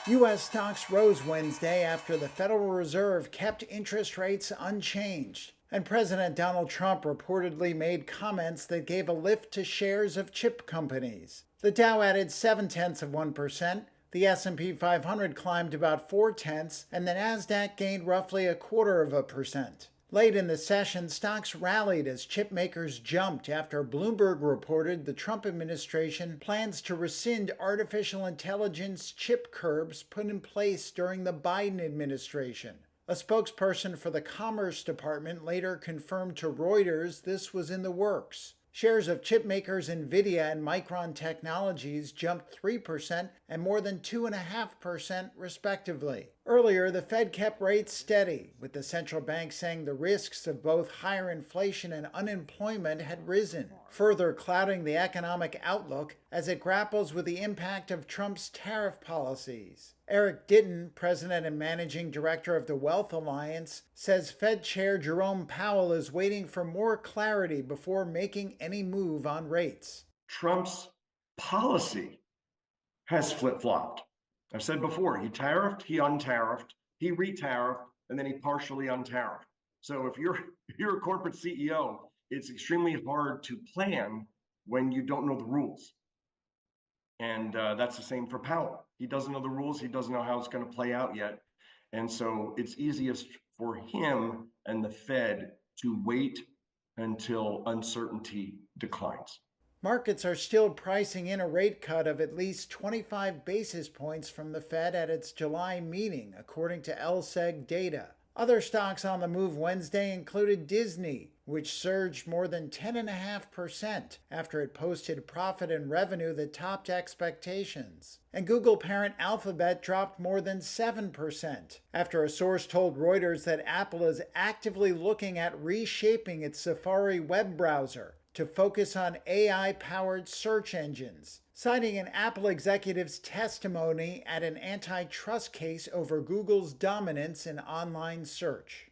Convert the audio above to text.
U.S. stocks rose Wednesday after the Federal Reserve kept interest rates unchanged, and President Donald Trump reportedly made comments that gave a lift to shares of chip companies. The Dow added 0.7%, the S&P 500 climbed about 0.4, and the Nasdaq gained roughly 0.25%. Late in the session, stocks rallied as chip makers jumped after Bloomberg reported the Trump administration plans to rescind artificial intelligence chip curbs put in place during the Biden administration. A spokesperson for the Commerce Department later confirmed to Reuters this was in the works. Shares of chip makers Nvidia and Micron Technologies jumped 3% and more than 2.5% respectively. Earlier, the Fed kept rates steady, with the central bank saying the risks of both higher inflation and unemployment had risen, further clouding the economic outlook as it grapples with the impact of Trump's tariff policies. Eric Ditton, president and managing director of the Wealth Alliance, says Fed Chair Jerome Powell is waiting for more clarity before making any move on rates. Trump's policy has flip-flopped. I've said before, he tariffed, he untariffed, he retariffed, and then he partially untariffed. So if you're a corporate CEO, it's extremely hard to plan when you don't know the rules. And that's the same for Powell. He doesn't know the rules. He doesn't know how it's going to play out yet. And so it's easiest for him and the Fed to wait until uncertainty declines. Markets are still pricing in a rate cut of at least 25 basis points from the Fed at its July meeting, according to LSEG data. Other stocks on the move Wednesday included Disney, which surged more than 10.5% after it posted profit and revenue that topped expectations. And Google parent Alphabet dropped more than 7% after a source told Reuters that Apple is actively looking at reshaping its Safari web browser to focus on AI-powered search engines, citing an Apple executive's testimony at an antitrust case over Google's dominance in online search.